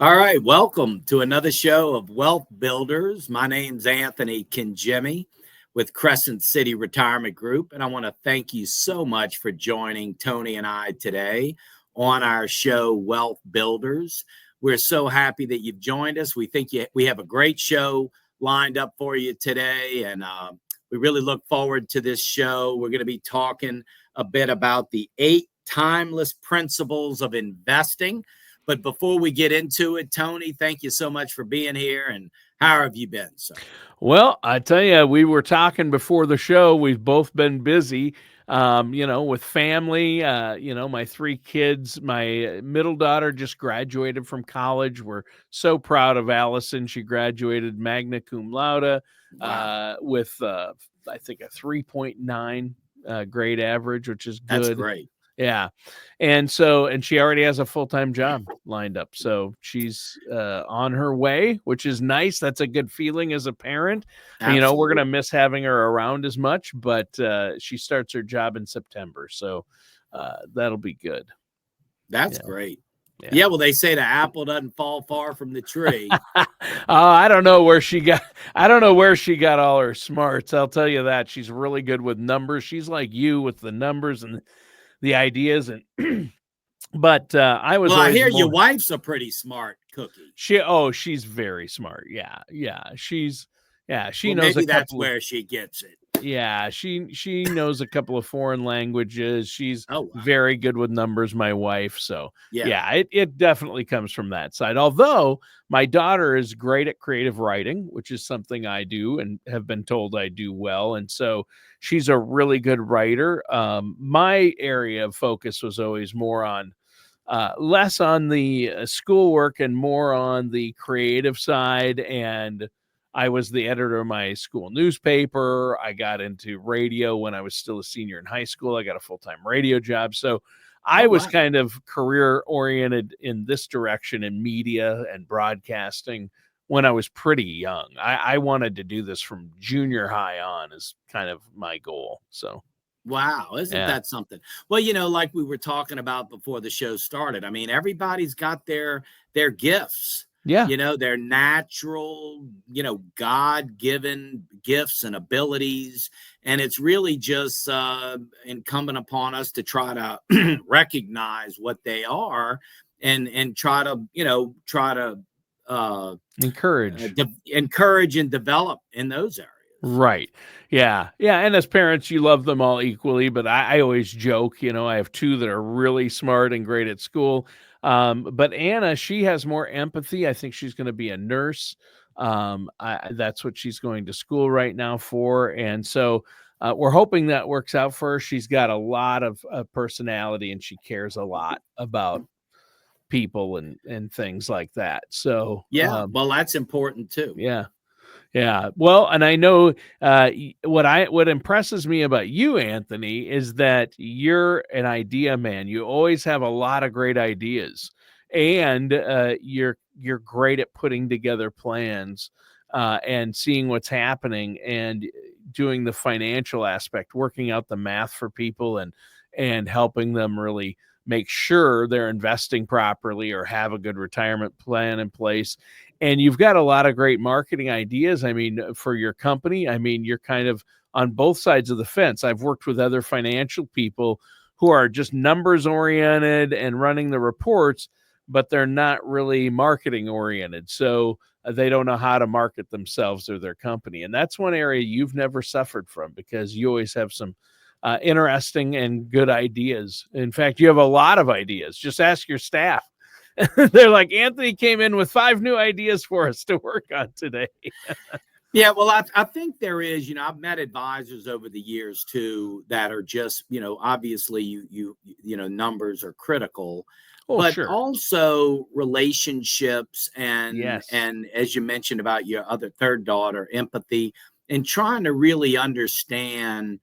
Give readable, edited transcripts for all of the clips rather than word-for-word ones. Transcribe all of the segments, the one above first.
All right, welcome to another show of Wealth Builders. My name's Anthony Cangemi with Crescent City Retirement Group, and I want to thank you so much for joining Tony and I today on our show, Wealth Builders. We're so happy that you've joined us. We think we have a great show lined up for you today, and we really look forward to this show. We're going to be talking a bit about the 8 timeless principles of investing. But before we get into it, Tony, thank you so much for being here. And how have you been, sir? Well, I tell you, we were talking before the show. We've both been busy, with family. My 3 kids. My middle daughter just graduated from college. We're so proud of Allison. She graduated magna cum laude with, I think, a 3.9 grade average, which is That's good. great. Yeah. And she already has a full-time job lined up. So she's on her way, which is nice. That's a good feeling as a parent. Absolutely. We're going to miss having her around as much, but she starts her job in September. So that'll be good. That's great. Yeah, well, they say the apple doesn't fall far from the tree. I don't know where she got all her smarts. I'll tell you that. She's really good with numbers. She's like you with the numbers and the ideas. And but I was. Well, I hear your wife's a pretty smart cookie. She's very smart. She knows maybe that's where she gets it. Yeah, she knows a couple of foreign languages. She's wow. very good with numbers, my wife. So it definitely comes from that side. Although my daughter is great at creative writing, which is something I do and have been told I do well. And so she's a really good writer. My area of focus was always more on less on the schoolwork and more on the creative side. And I was the editor of my school newspaper. I got into radio when I was still a senior in high school. I got a full-time radio job. So I was kind of career oriented in this direction in media and broadcasting when I was pretty young. I wanted to do this from junior high on is kind of my goal. So. Wow, isn't that something? Well, like we were talking about before the show started, I mean, everybody's got their gifts. Yeah. Their natural, God-given gifts and abilities. And it's really just incumbent upon us to try to recognize what they are and try to encourage and develop in those areas. Right. Yeah. Yeah. And as parents, you love them all equally, but I always joke, I have 2 that are really smart and great at school. But Anna, she has more empathy. I think she's going to be a nurse. That's what she's going to school right now for. And so we're hoping that works out for her. She's got a lot of personality and she cares a lot about people and things like that. So, well, that's important too. Yeah. Yeah. Well, and I know what impresses me about you, Anthony, is that you're an idea man. You always have a lot of great ideas, and you're great at putting together plans and seeing what's happening and doing the financial aspect, working out the math for people and helping them really make sure they're investing properly or have a good retirement plan in place. And you've got a lot of great marketing ideas. I mean, for your company, I mean, you're kind of on both sides of the fence. I've worked with other financial people who are just numbers oriented and running the reports, but they're not really marketing oriented. So they don't know how to market themselves or their company. And that's one area you've never suffered from because you always have some interesting and good ideas. In fact, you have a lot of ideas. Just ask your staff. They're like, Anthony came in with 5 new ideas for us to work on today. Yeah, well, I think there is, I've met advisors over the years too that are just, obviously you numbers are critical, but sure. Also relationships and as you mentioned about your third daughter, empathy and trying to really understand,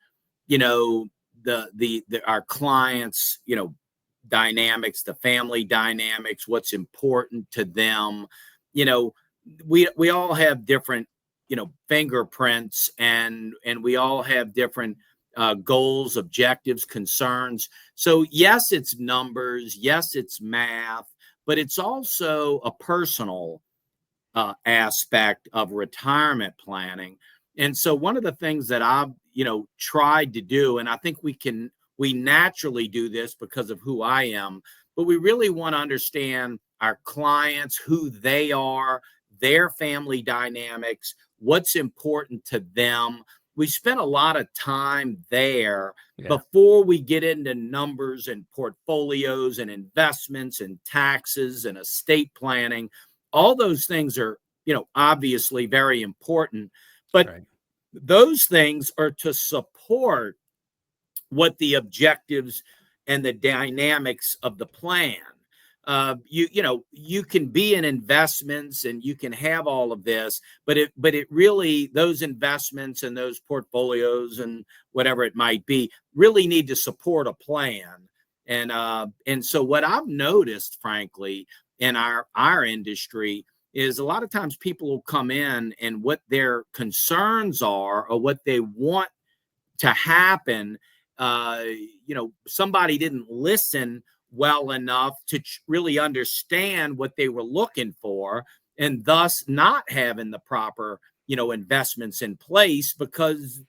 our clients, dynamics, the family dynamics, what's important to them. We all have different, fingerprints and we all have different goals, objectives, concerns. So yes, it's numbers. Yes, it's math. but it's also a personal aspect of retirement planning. And so one of the things that I've, tried to do, and I think we naturally do this because of who I am, but we really want to understand our clients, who they are, their family dynamics, what's important to them. We spend a lot of time there before we get into numbers and portfolios and investments and taxes and estate planning. All those things are, obviously very important, but those things are to support what the objectives and the dynamics of the plan. You can be in investments and you can have all of this, but it really, those investments and those portfolios and whatever it might be really need to support a plan. And so what I've noticed, frankly, in our industry is a lot of times people will come in and what their concerns are or what they want to happen. Somebody didn't listen well enough to really understand what they were looking for, and thus not having the proper, investments in place because,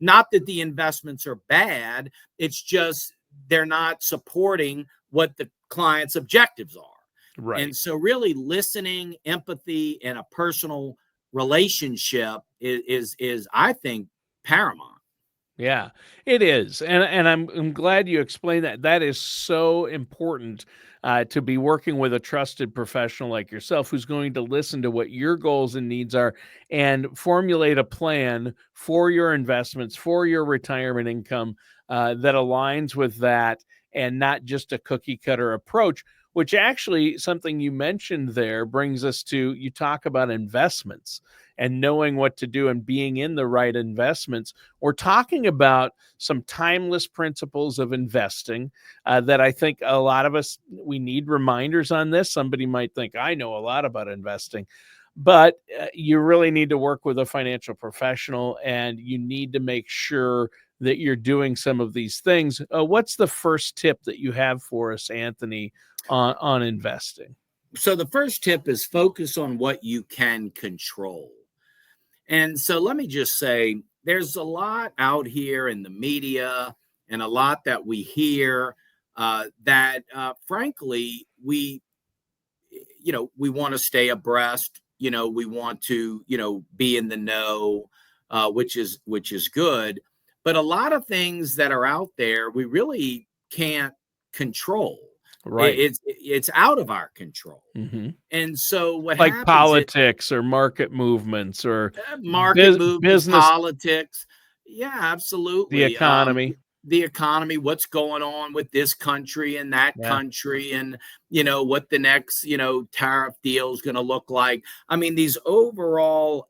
not that the investments are bad, it's just they're not supporting what the client's objectives are. Right. And so really listening, empathy, and a personal relationship is I think paramount. Yeah, it is, and I'm glad you explained that. That is so important to be working with a trusted professional like yourself, who's going to listen to what your goals and needs are, and formulate a plan for your investments, for your retirement income that aligns with that, and not just a cookie cutter approach. Which actually, something you mentioned there brings us to, you talk about investments and knowing what to do and being in the right investments. We're talking about some timeless principles of investing that I think a lot of us, we need reminders on this. Somebody might think, I know a lot about investing, but you really need to work with a financial professional, and you need to make sure that you're doing some of these things. What's the first tip that you have for us, Anthony, on investing? So the first tip is focus on what you can control. And so let me just say, there's a lot out here in the media and a lot that we hear that, frankly, we want to stay abreast. We want to, be in the know, which is good. But a lot of things that are out there, we really can't control. Right. It's out of our control. Mm-hmm. And so what Like happens is politics or market movements or market movements, business, politics. Yeah, the absolutely. economy. The economy, what's going on with this country and that Yeah. country, and what the next tariff deal is going to look like. I mean, these overall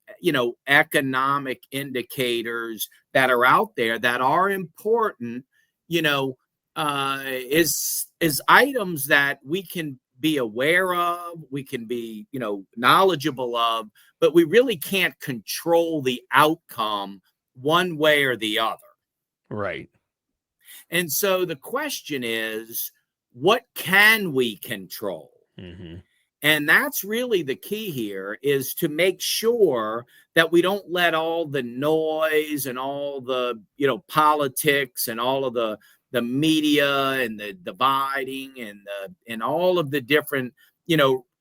economic indicators that are out there that are important, is items that we can be aware of, we can be knowledgeable of, but we really can't control the outcome one way or the other. Right. And so the question is, what can we control? Mm-hmm. And that's really the key here, is to make sure that we don't let all the noise and all the, politics and all of the media and the dividing and all of the different,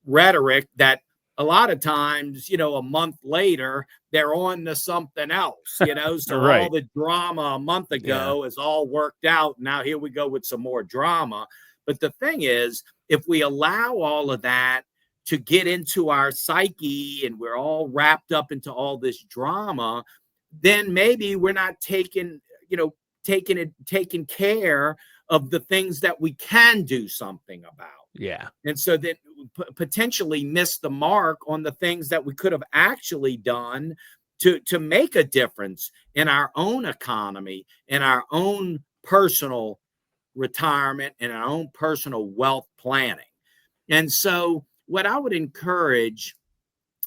rhetoric that a lot of times, a month later, they're on to something else, so all Right. the drama a month Yeah. ago is all worked out. Now here we go with some more drama. But the thing is, if we allow all of that to get into our psyche and we're all wrapped up into all this drama, then maybe we're not taking care of the things that we can do something about. Yeah. And so that potentially miss the mark on the things that we could have actually done to make a difference in our own economy, in our own personal retirement, and our own personal wealth planning. And so what I would encourage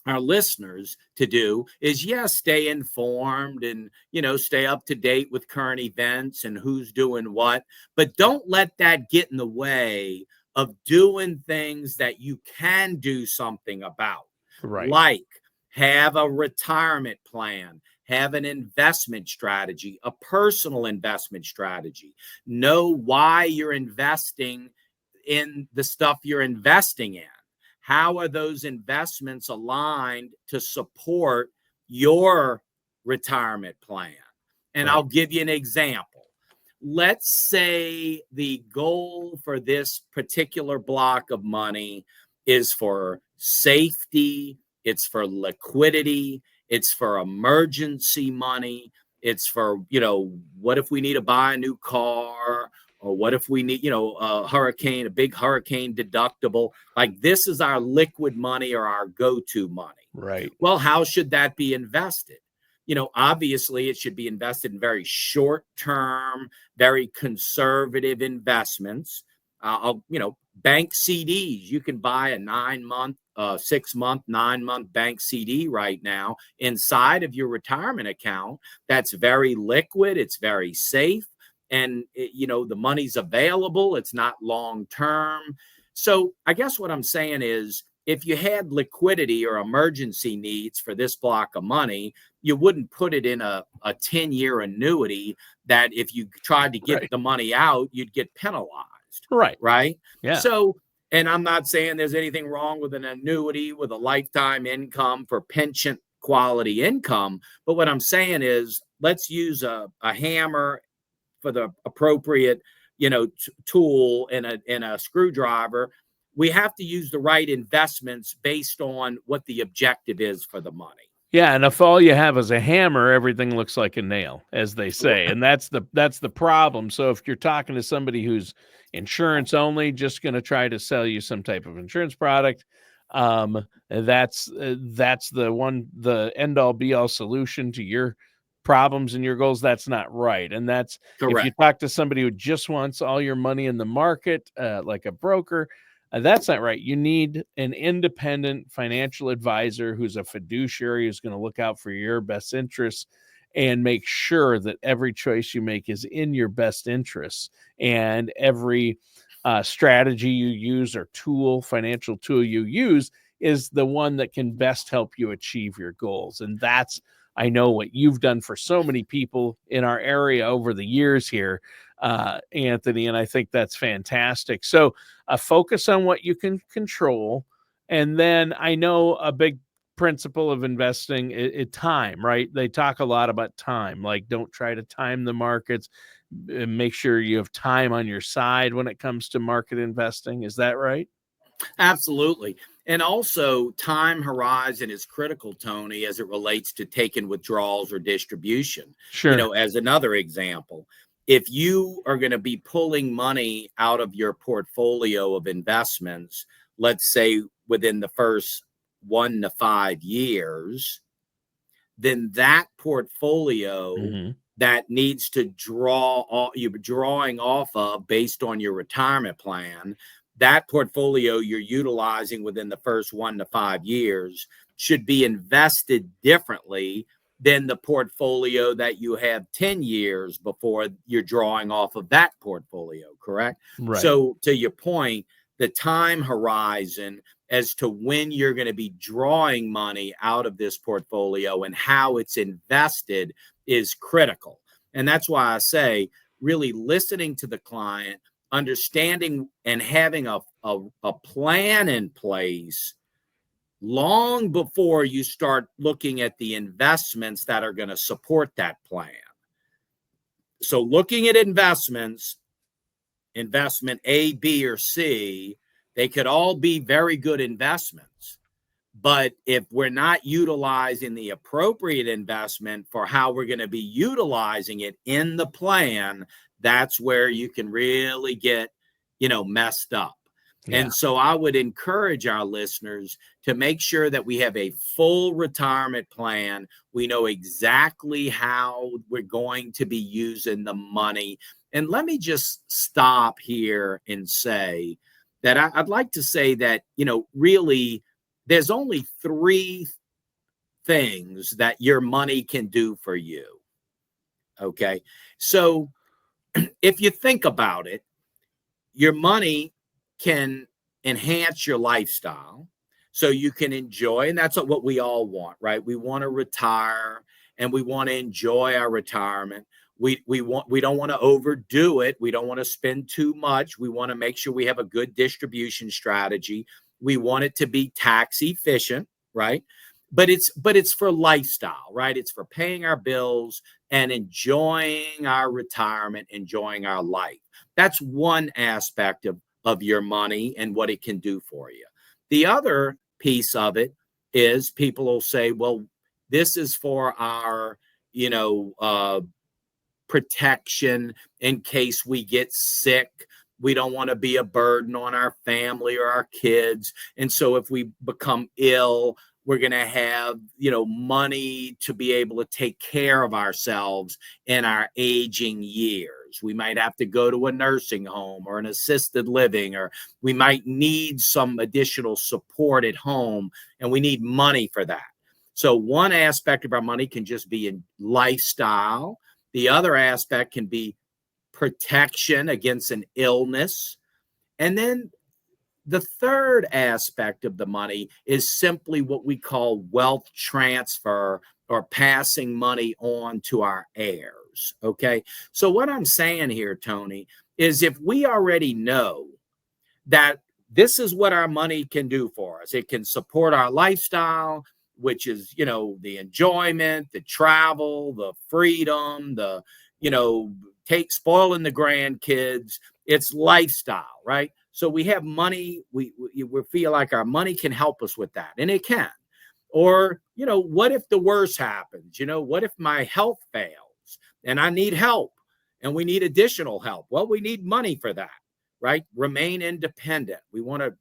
our listeners to do is, yes, stay informed and, stay up to date with current events and who's doing what, but don't let that get in the way of doing things that you can do something about, Right. like have a retirement plan, have an investment strategy, a personal investment strategy, know why you're investing in the stuff you're investing in. How are those investments aligned to support your retirement plan? And Right. I'll give you an example. Let's say the goal for this particular block of money is for safety, it's for liquidity, it's for emergency money, it's for, what if we need to buy a new car? Or what if we need, a big hurricane deductible? Like, this is our liquid money or our go-to money. Right. Well, how should that be invested? Obviously it should be invested in very short-term, very conservative investments. Bank CDs. You can buy a 9-month, 6-month, 9-month bank CD right now inside of your retirement account. That's very liquid. It's very safe. And, the money's available. It's not long-term. So I guess what I'm saying is, if you had liquidity or emergency needs for this block of money, you wouldn't put it in a 10-year annuity that if you tried to get Right. the money out, you'd get penalized. Right. Right. Yeah. So, and I'm not saying there's anything wrong with an annuity with a lifetime income for pension quality income. But what I'm saying is, let's use a hammer for the appropriate, tool and a screwdriver. We have to use the right investments based on what the objective is for the money. Yeah, and if all you have is a hammer, everything looks like a nail, as they say, and that's the problem. So if you're talking to somebody who's insurance only, just going to try to sell you some type of insurance product, that's the end all be all solution to your problems and your goals. That's not right, and that's if you Correct. talk to somebody who just wants all your money in the market, like a broker. That's not right. You need an independent financial advisor who's a fiduciary, who's going to look out for your best interests and make sure that every choice you make is in your best interests. And every strategy you use or financial tool you use, is the one that can best help you achieve your goals. And that's, I know, what you've done for so many people in our area over the years here, Anthony, and I think that's fantastic. So focus on what you can control. And then I know a big principle of investing is time, right? They talk a lot about time, like don't try to time the markets. Make sure you have time on your side when it comes to market investing. Is that right? Absolutely. And also, time horizon is critical, Tony, as it relates to taking withdrawals or distribution. Sure. As another example, if you are going to be pulling money out of your portfolio of investments, let's say within the first 1 to 5 years, then that portfolio Mm-hmm. that needs to you're drawing off of based on your retirement plan, that portfolio you're utilizing within the first 1 to 5 years should be invested differently than the portfolio that you have 10 years before you're drawing off of that portfolio, correct? Right. So to your point, the time horizon as to when you're going to be drawing money out of this portfolio and how it's invested is critical. And that's why I say, really listening to the client, understanding and having a plan in place long before you start looking at the investments that are going to support that plan. So looking at investments, investment A, B, or C, they could all be very good investments. But if we're not utilizing the appropriate investment for how we're going to be utilizing it in the plan, that's where you can really get, messed up. Yeah. And so I would encourage our listeners to make sure that we have a full retirement plan. We know exactly how we're going to be using the money. And let me just stop here and say that I'd like to say that, really, there's only 3 things that your money can do for you. Okay. So if you think about it, your money can enhance your lifestyle so you can enjoy, and that's what we all want, right? We want to retire and we want to enjoy our retirement. We don't want to overdo it. We don't want to spend too much. We want to make sure we have a good distribution strategy. We want it to be tax efficient, right? But it's for lifestyle, right? It's for paying our bills and enjoying our retirement, enjoying our life. That's one aspect of your money and what it can do for you. The other piece of it is people will say, well, this is for our, you know, protection in case we get sick. We don't want to be a burden on our family or our kids. And so if we become ill, we're going to have, money to be able to take care of ourselves in our aging years. We might have to go to a nursing home or an assisted living, or we might need some additional support at home, and we need money for that. So one aspect of our money can just be in lifestyle. The other aspect can be protection against an illness. And then the third aspect of the money is simply what we call wealth transfer, or passing money on to our heirs. Okay. So what I'm saying here, Tony, is if we already know that this is what our money can do for us, it can support our lifestyle, which is, the enjoyment, the travel, the freedom, the, spoiling the grandkids. It's lifestyle, right? So we have money. We feel like our money can help us with that, and it can. Or, what if the worst happens? What if my health fails and I need help and we need additional help? Well, we need money for that, right? Remain independent. We want to,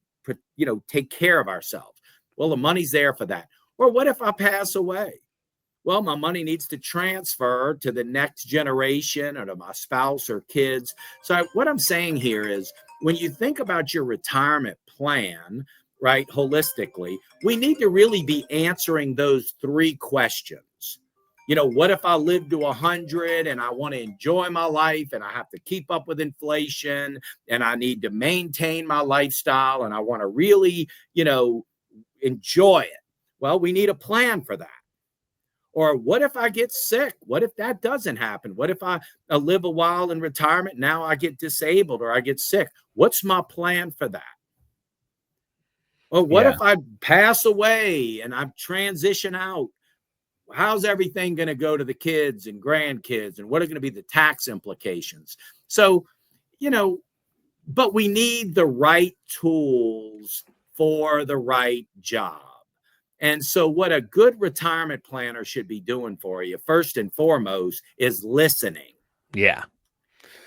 take care of ourselves. Well, the money's there for that. Or what if I pass away? Well, my money needs to transfer to the next generation or to my spouse or kids. So what I'm saying here is, when you think about your retirement plan, right, holistically, we need to really be answering those three questions. What if I live to 100 and I want to enjoy my life and I have to keep up with inflation and I need to maintain my lifestyle and I want to really, enjoy it? Well, we need a plan for that. Or what if I get sick? What if that doesn't happen? What if I live a while in retirement, now I get disabled or I get sick? What's my plan for that? Or what Yeah. if I pass away and I transition out? How's everything going to go to the kids and grandkids? And what are going to be the tax implications? So, but we need the right tools for the right job. And so what a good retirement planner should be doing for you, first and foremost, is listening. Yeah.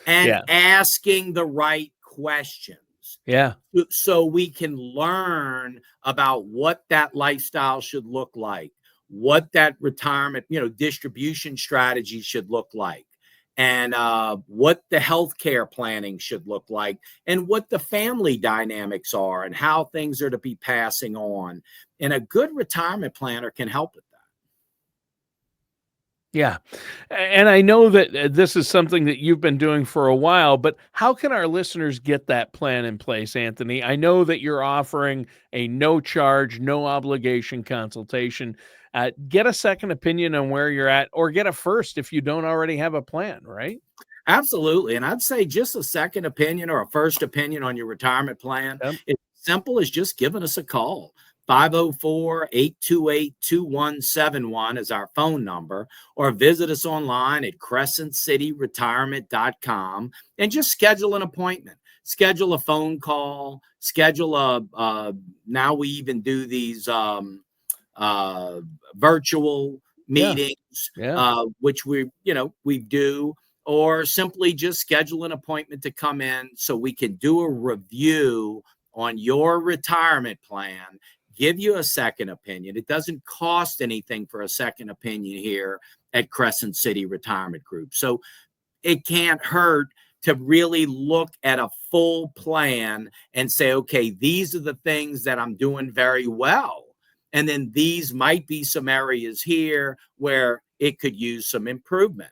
And Yeah. asking the right questions. Yeah. So we can learn about what that lifestyle should look like, what that retirement, distribution strategy should look like, and what the healthcare planning should look like, and what the family dynamics are, and how things are to be passing on. And a good retirement planner can help with that. Yeah. And I know that this is something that you've been doing for a while, but how can our listeners get that plan in place, Anthony? I know that you're offering a no charge, no obligation consultation. Get a second opinion on where you're at, or get a first if you don't already have a plan, right? Absolutely. And I'd say just a second opinion or a first opinion on your retirement plan. Yep. It's simple as just giving us a call. 504-828-2171 is our phone number, or visit us online at crescentcityretirement.com and just schedule an appointment. Schedule a phone call, schedule now we even do these virtual meetings, which we do, or simply just schedule an appointment to come in so we can do a review on your retirement plan, give you a second opinion. It doesn't cost anything for a second opinion here at Crescent City Retirement Group. So it can't hurt to really look at a full plan and say, okay, these are the things that I'm doing very well. And then these might be some areas here where it could use some improvement.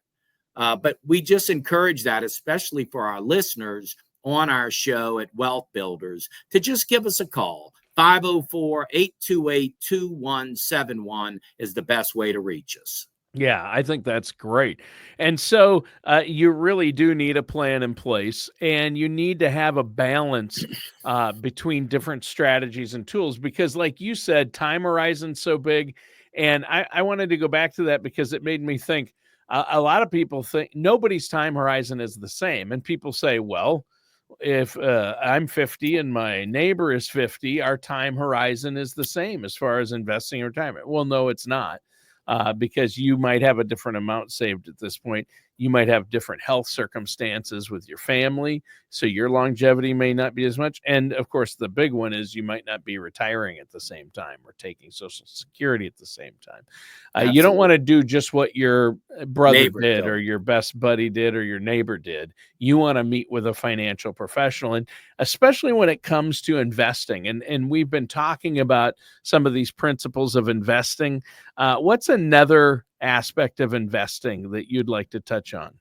But we just encourage that, especially for our listeners, on our show at Wealth Builders to just give us a call. 504-828-2171 is the best way to reach us. Yeah, I think that's great. And so you really do need a plan in place, and you need to have a balance between different strategies and tools because, like you said, time horizon's so big. And I wanted to go back to that because it made me think a lot of people think nobody's time horizon is the same. And people say, well, if I'm 50 and my neighbor is 50, our time horizon is the same as far as investing in retirement. Well, no, it's not. Because you might have a different amount saved at this point. You might have different health circumstances with your family, so your longevity may not be as much. And of course, the big one is you might not be retiring at the same time or taking Social Security at the same time. You don't want to do just what your brother did or your best buddy did or your neighbor did. You want to meet with a financial professional, and especially when it comes to investing. And we've been talking about some of these principles of investing. What's another aspect of investing that you'd like to touch on?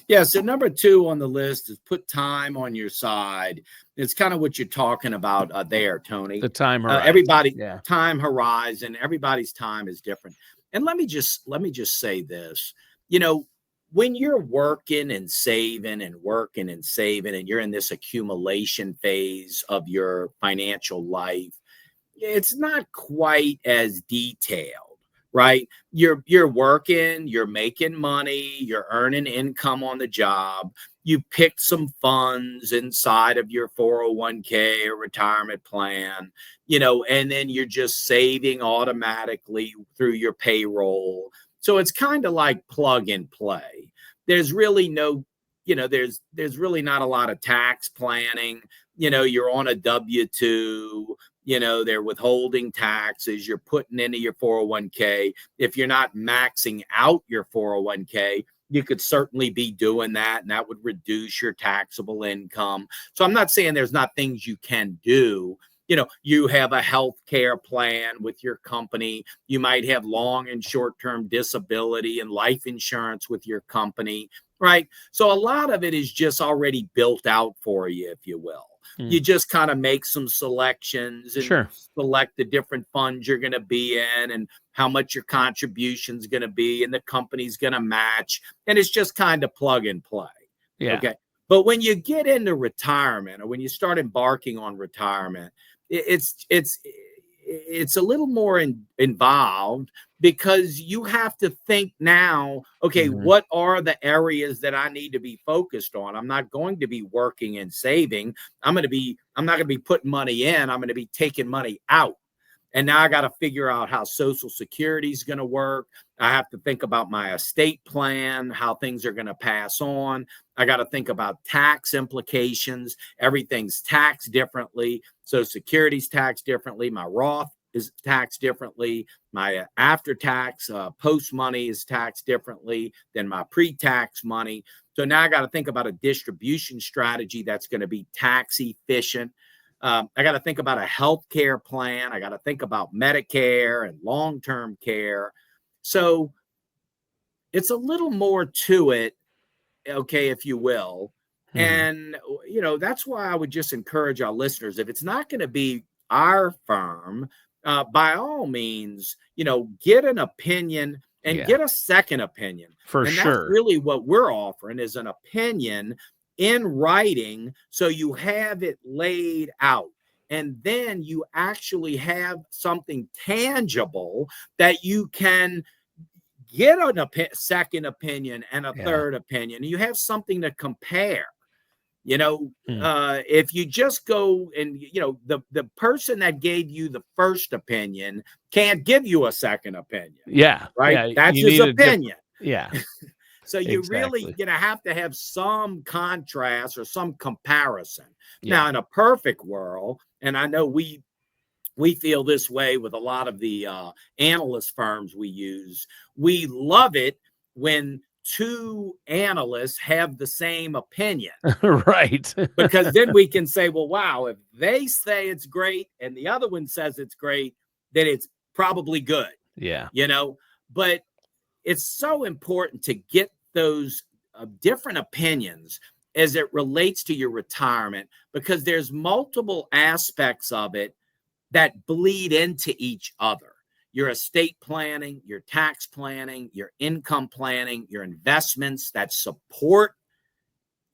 Yeah, so number 2 on the list is put time on your side. It's kind of what you're talking about there, Tony. The time horizon. Time horizon. Everybody's time is different. And let me just say this. You know, when you're working and saving and working and saving, and you're in this accumulation phase of your financial life, it's not quite as detailed, right? You're working, you're making money, you're earning income on the job. You picked some funds inside of your 401k or retirement plan, and then you're just saving automatically through your payroll. So it's kind of like plug and play. There's really there's really not a lot of tax planning. You're on a W-2. They're withholding taxes. You're putting into your 401k. If you're not maxing out your 401k, you could certainly be doing that, and that would reduce your taxable income. So I'm not saying there's not things you can do. You have a health care plan with your company. You might have long and short-term disability and life insurance with your company, right? So a lot of it is just already built out for you, if you will. You just kind of make some selections and select the different funds you're going to be in and how much your contribution is going to be, and the company's going to match. And it's just kind of plug and play. Yeah. Okay. But when you get into retirement, or when you start embarking on retirement, it's a little more involved, because you have to think now, okay, what are the areas that I need to be focused on? I'm not going to be working and saving. I'm not going to be putting money in. I'm going to be taking money out. And now I got to figure out how Social Security is going to work. I have to think about my estate plan, how things are going to pass on. I got to think about tax implications. Everything's taxed differently. Social Security's taxed differently. My Roth is taxed differently. My after-tax post money is taxed differently than my pre-tax money. So now I got to think about a distribution strategy that's going to be tax efficient. I got to think about a health care plan. I got to think about Medicare and long-term care. So it's a little more to it, okay, if you will. And, that's why I would just encourage our listeners, if it's not going to be our firm, by all means, get an opinion and get a second opinion. And that's really what we're offering, is an opinion in writing, so you have it laid out. And then you actually have something tangible that you can get a second opinion and a third opinion. You have something to compare. If you just go and, the person that gave you the first opinion can't give you a second opinion. Yeah. Right. Yeah, that's his opinion. Yeah. So you really have to have some contrast or some comparison. Now, in a perfect world, and I know we feel this way with a lot of the analyst firms we use, we love it when two analysts have the same opinion. Right. Because then we can say, well, wow, if they say it's great and the other one says it's great, then it's probably good. Yeah. But it's so important to get those different opinions as it relates to your retirement, because there's multiple aspects of it that bleed into each other. Your estate planning, your tax planning, your income planning, your investments that support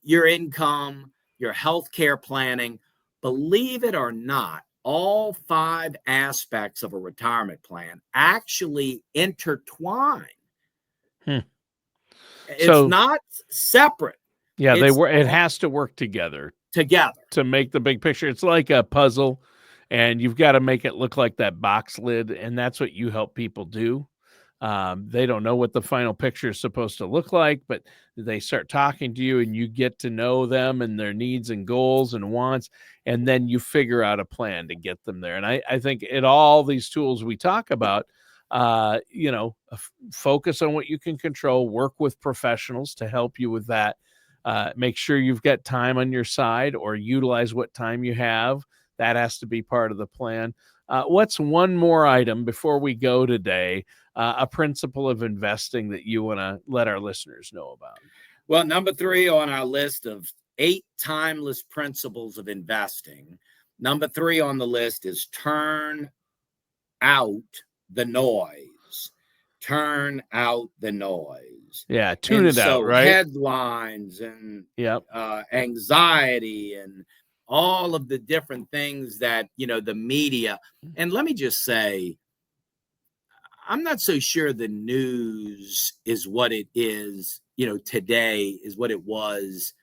your income, your healthcare planning. Believe it or not, all 5 aspects of a retirement plan actually intertwine. Hmm. It's So not separate. yeah, It's it has to work together together. to make the big picture. It's like a puzzle, and you've got to make it look like that box lid, and that's what you help people do. They don't know what the final picture is supposed to look like, but they start talking to you, and you get to know them and their needs and goals and wants, and then you figure out a plan to get them there. And I think in all these tools we talk about, focus on what you can control, work with professionals to help you with that. Make sure you've got time on your side, or utilize what time you have. That has to be part of the plan. What's one more item before we go today? A principle of investing that you want to let our listeners know about? Well, number 3 on our list of 8 timeless principles of investing, number 3 on the list is turn out the noise. Turn out the noise. Yeah, tune And it out, so right? headlines and Yep. anxiety and all of the different things that, the media. And let me just say, I'm not so sure the news is what it is, today is what it was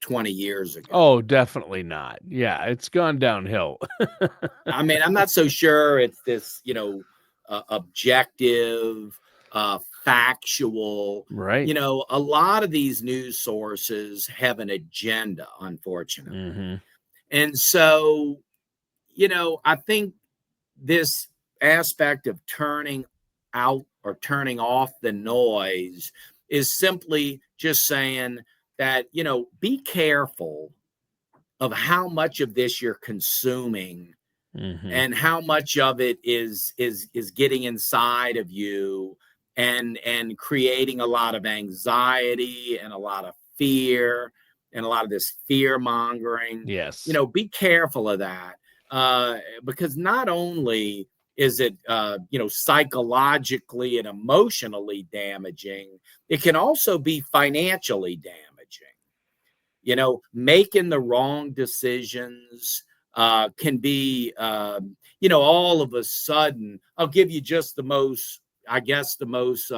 20 years ago. Oh, definitely not. Yeah, it's gone downhill. I mean, I'm not so sure it's this, objective, factual. Right. A lot of these news sources have an agenda, unfortunately. Mm-hmm. And so, I think this aspect of turning out or turning off the noise is simply just saying that, be careful of how much of this you're consuming Mm-hmm. and how much of it is getting inside of you and creating a lot of anxiety and a lot of fear and a lot of this fear mongering. Yes. Be careful of that, because not only is it psychologically and emotionally damaging, it can also be financially damaging. Making the wrong decisions can be, all of a sudden. I'll give you just the most, I guess, the most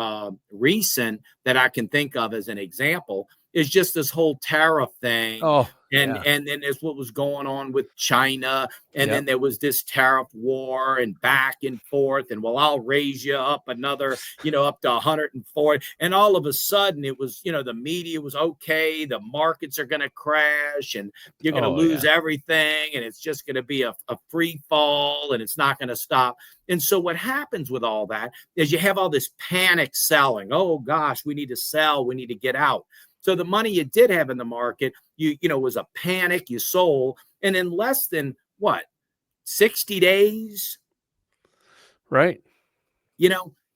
recent that I can think of as an example is just this whole tariff thing. Oh, And yeah. and then there's what was going on with China, and then Yep. there was this tariff war and back and forth, and well, I'll raise you up another, up to 140, and all of a sudden it was, the media was okay, the markets are going to crash, and you're going to Oh, lose yeah. everything, and it's just going to be a free fall, and it's not going to stop. And so what happens with all that is you have all this panic selling. Oh gosh, we need to sell, we need to get out. So the money you did have in the market, was a panic, you sold, and in less than what, 60 days, Right.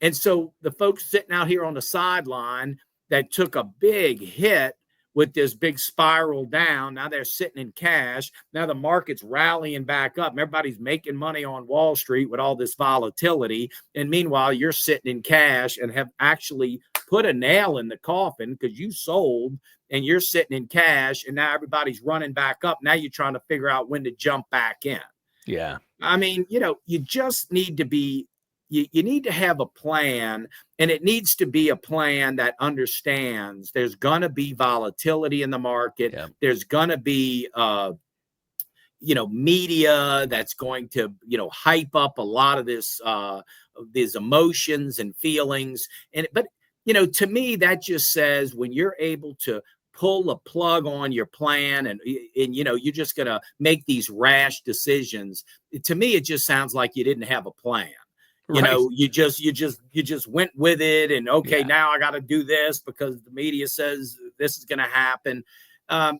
and so the folks sitting out here on the sideline that took a big hit with this big spiral down, now they're sitting in cash. Now the market's rallying back up. Everybody's making money on Wall Street with all this volatility. And meanwhile, you're sitting in cash and have actually put a nail in the coffin because you sold and you're sitting in cash. And now everybody's running back up. Now you're trying to figure out when to jump back in. Yeah. I mean, you just need to be, you need to have a plan, and it needs to be a plan that understands there's going to be volatility in the market. Yep. There's going to be, media that's going to, hype up a lot of this, these emotions and feelings. But, to me, that just says when you're able to pull a plug on your plan and you're just going to make these rash decisions. To me, it just sounds like you didn't have a plan. Right. You just went with it, and okay, Yeah. now I got to do this because the media says this is going to happen.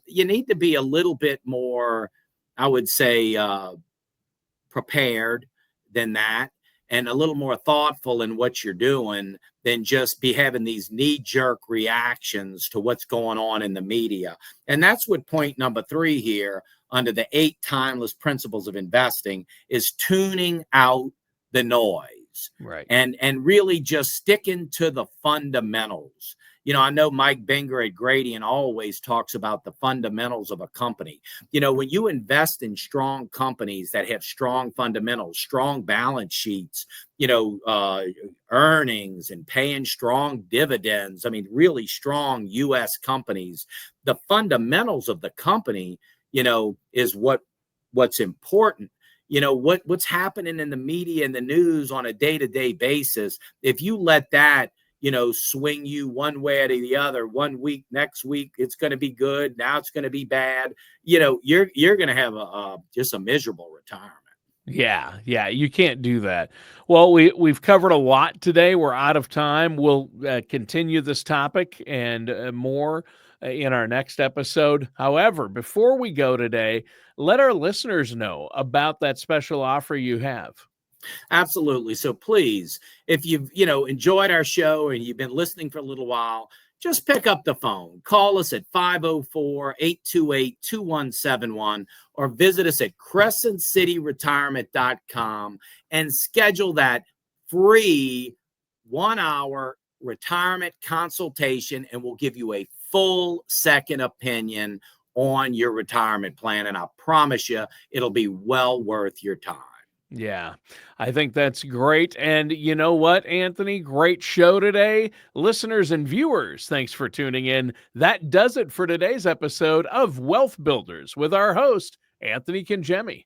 You need to be a little bit more, I would say, prepared than that. and a little more thoughtful in what you're doing than just be having these knee-jerk reactions to what's going on in the media. And that's what point number 3 here under the 8 timeless principles of investing is tuning out the noise Right. and really just sticking to the fundamentals. I know Mike Binger at Gradian always talks about the fundamentals of a company. When you invest in strong companies that have strong fundamentals, strong balance sheets, earnings and paying strong dividends, I mean, really strong U.S. companies, the fundamentals of the company, is what's important. What's happening in the media and the news on a day-to-day basis, if you let that swing you one way or the other, one week, next week it's going to be good, now it's going to be bad, you're going to have just a miserable retirement. Yeah, you can't do that. Well, we've covered a lot today. We're out of time. We'll continue this topic and more in our next episode. However, before we go today, let our listeners know about that special offer you have. Absolutely. So please, if you've enjoyed our show and you've been listening for a little while, just pick up the phone. Call us at 504-828-2171 or visit us at crescentcityretirement.com and schedule that free 1-hour retirement consultation, and we'll give you a full second opinion on your retirement plan. And I promise you, it'll be well worth your time. Yeah, I think that's great. And you know what, Anthony? Great show today. Listeners and viewers, thanks for tuning in. That does it for today's episode of Wealth Builders with our host, Anthony Cangemi.